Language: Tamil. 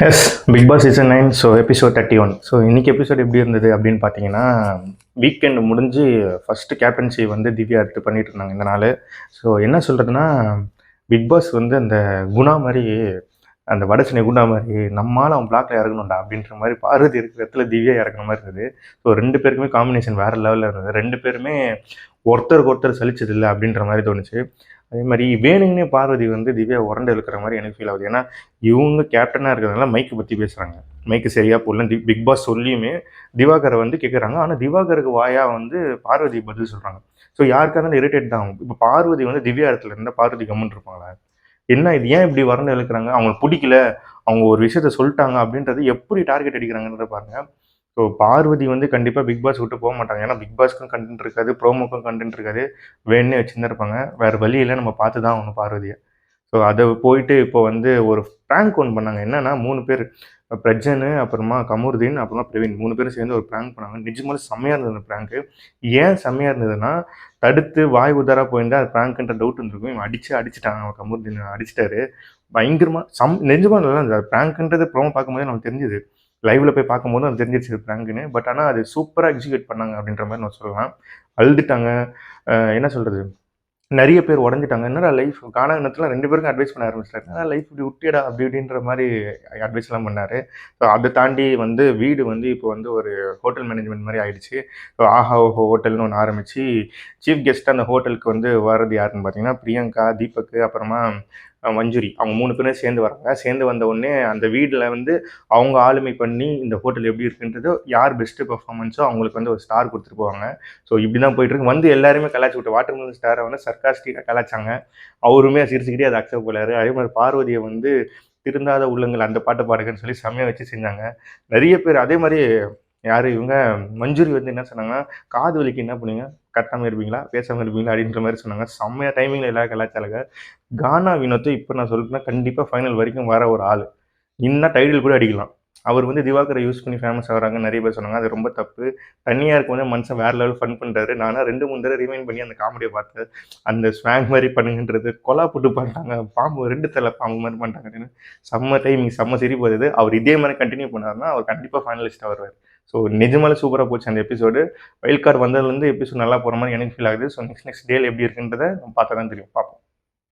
S Bigg Boss season 9 so episode 31. So இன்னைக்கு எபிசோட் எப்படி இருந்தது அப்படின்னு பார்த்தீங்கன்னா, வீக்கெண்ட் முடிஞ்சு ஃபஸ்ட்டு கேப்டன்சி வந்து திவ்யா எடுத்து பண்ணிட்டு இருந்தாங்க இந்த நாள். ஸோ என்ன சொல்கிறதுனா, பிக் பாஸ் வந்து அந்த குணா மாதிரி, அந்த வடச்சனை குணா மாதிரி நம்மால் அவன் பிளாக்ல இறங்கணும்டா அப்படின்ற மாதிரி பார்வதி இருக்கிற இடத்துல திவ்யா இறங்குன மாதிரி இருந்தது. ஸோ ரெண்டு பேருக்குமே காம்பினேஷன் வேறு லெவலில் இருந்தது. ரெண்டு பேருமே ஒருத்தருக்கு ஒருத்தர் சலிச்சது இல்லை அப்படின்ற மாதிரி தோணுச்சு. அதே மாதிரி வேணுங்கன்னே பார்வதி வந்து திவ்யா உரண்டு இழுக்கிற மாதிரி எனக்கு ஃபீல் ஆகுது. ஏன்னா இவங்க கேப்டனாக இருக்கிறதுனால மைக்கை பற்றி பேசுகிறாங்க. மைக்கு சரியாக போடல. பிக் பாஸ் சொல்லியுமே திவாகரை வந்து கேட்குறாங்க. ஆனால் திவாகருக்கு வாயாக வந்து பார்வதி பதில் சொல்கிறாங்க. ஸோ யாருக்காக இருந்தாலும் இரிட்டேட் தான் ஆகும். இப்போ பார்வதி வந்து திவ்யா இடத்துல இருந்தால் பார்வதி கம்முன்னு இருப்பாங்களா? என்ன இது, ஏன் இப்படி வறண்டு இழுக்கிறாங்க? அவங்களுக்கு பிடிக்கல, அவங்க ஒரு விஷயத்த சொல்லிட்டாங்க அப்படின்றது எப்படி டார்கெட் அடிக்கிறாங்கன்றத பாருங்க. ஸோ பார்வதி வந்து கண்டிப்பாக பிக் பாஸ் விட்டு போக மாட்டாங்க. ஏன்னா பிக் பாஸ்க்கும் கண்டென்ட் இருக்காது, ப்ரோமோக்கும் கண்டென்ட் இருக்காது. வேணுன்னே வச்சுருந்துருப்பாங்க. இருப்பாங்க. வேறு வழி இல்லை, நம்ம பார்த்து தான் ஆகணும் பார்வதியை. ஸோ அதை போயிட்டு இப்போ வந்து ஒரு ப்ராங்க் ஒன்று பண்ணாங்க. என்னன்னா 3 பேர், பிரஜனு, அப்புறமா கமருதீன், அப்புறமா பிரவீன் 3 பேரும் சேர்ந்து ஒரு ப்ராங்க் பண்ணாங்க. நிஜமாலே செம்மையாக இருந்தது அந்த ப்ராங்க்கு. ஏன் செம்மையாக இருந்ததுன்னா, தடுத்து வாய் உதாரா போயிருந்தா அது ப்ராங்க்ன்ற டவுட் இருந்திருக்கும். இவன் அடிச்சுட்டாங்க. அவன் கமருதீன் அடிச்சிட்டாரு. பயங்கரமா நிஜமா நல்லா இருந்தது. ப்ராங்க்ன்றது ப்ரோமோ பார்க்கும்போதே நமக்கு தெரிஞ்சுது. லைவ்ல போய் பார்க்கும்போது அது தெரிஞ்சிருச்சு ப்ராங்க்ன்னு. பட் ஆனால் அது சூப்பராக எக்ஸிக்யூட் பண்ணாங்க அப்படின்ற மாதிரி நான் சொல்லலாம். அழுதுட்டாங்க. என்ன சொல்றது, நிறைய பேர் உடஞ்சிட்டாங்க. என்னடா லைஃப் காணா நேரத்தில் 2 பேருக்கும் அட்வைஸ் பண்ண ஆரம்பிச்சிட்டாரு. லைஃப் இப்படி விட்டியடா அப்படி இப்படின்ற மாதிரி அட்வைஸ்லாம் பண்ணார். ஸோ அதை தாண்டி வந்து வீடு வந்து இப்போ வந்து ஒரு ஹோட்டல் மேனேஜ்மெண்ட் மாதிரி ஆயிடுச்சு. ஸோ ஆஹா ஓஹோ ஹோட்டல்னு ஒன்று ஆரம்பித்து சீஃப் கெஸ்ட்டாக அந்த ஹோட்டலுக்கு வந்து வர்றது யாருன்னு பார்த்தீங்கன்னா, பிரியங்கா, தீபக், அப்புறமா மஞ்சுரி, அவங்க 3 பேரும் சேர்ந்து வராங்க. சேர்ந்து வந்த உடனே அந்த வீட்டில் வந்து அவங்க ஆளுமை பண்ணி இந்த ஹோட்டல் எப்படி இருக்குன்றது, யார் பெஸ்ட்டு பெர்ஃபார்மன்ஸோ அவங்களுக்கு வந்து ஒரு ஸ்டார் கொடுத்துட்டு போவாங்க. ஸோ இப்படி தான் போயிட்டுருக்கு. வந்து எல்லாருமே கலாய்ச்சி விட்டு வாட்டர்மெலன் ஸ்டாரை வந்து சர்க்காஸ்டிக்காக கலாய்ச்சாங்க. அவருமே சிரிச்சுக்கிட்டே அதை அக்செப்ட் பண்ணாரு. அதே மாதிரி பார்வதியை வந்து திருந்தாத உள்ளங்கள் அந்த பாட்டை பாடுங்கன்னு சொல்லி செம்மையாக வச்சு செஞ்சாங்க. நிறைய பேர் அதே மாதிரி யார் இவங்க மஞ்சுரி வந்து என்ன சொன்னாங்கன்னா, காது வலிக்கு என்ன பண்ணுவீங்க? கத்தாம இருப்பீங்களா? பேசாம இருப்பீங்களா? அப்படின்ற மாதிரி சொன்னாங்க. செம்மையா டைமிங்கில் எல்லா கலாய்ச்சாலுங்க. கானா வினோத்தை இப்போ நான் சொல்லிட்டேன்னா கண்டிப்பாக ஃபைனல் வரைக்கும் வர ஒரு ஆள். இன்னும் டைட்டில் கூட அடிக்கலாம். அவர் வந்து திவாகரை யூஸ் பண்ணி ஃபேமஸ் ஆகுறாங்கன்னு நிறைய பேர் சொன்னாங்க. அது ரொம்ப தப்பு. தனியாக இருக்கும்போது மனுஷன் வேறு லெவல் ஃபன் பண்ணுறாரு. நானா 2, 3 தடவை ரிவைண்ட் பண்ணி அந்த காமெடியை பார்த்தேன். அந்த ஸ்வாங் மாதிரி பண்ணுங்கன்றது, கொலா போட்டு பண்ணிட்டாங்க. பாம்பு 2 தலை பாம்பு மாதிரி பண்ணிட்டாங்க. செம்ம டைமிங், செம்ம சிரிப்பு வருது. அவர் இதே மாதிரி கண்டினியூ பண்ணாருன்னா அவர் கண்டிப்பாக ஃபைனலிஸ்ட்டாக வருவார். ஸோ நிஜமாலே சூப்பராக போச்சு அந்த எபிசோடு. வைல்ட் கார்டு வந்ததுலேருந்து எபிசோட் நல்லா போகிற மாதிரி எனக்கு ஃபீல் ஆகுது. ஸோ நெக்ஸ்ட் டேல எப்படி இருக்குன்றதை நம்ம பார்த்தா தான் தெரியும். பார்ப்போம்.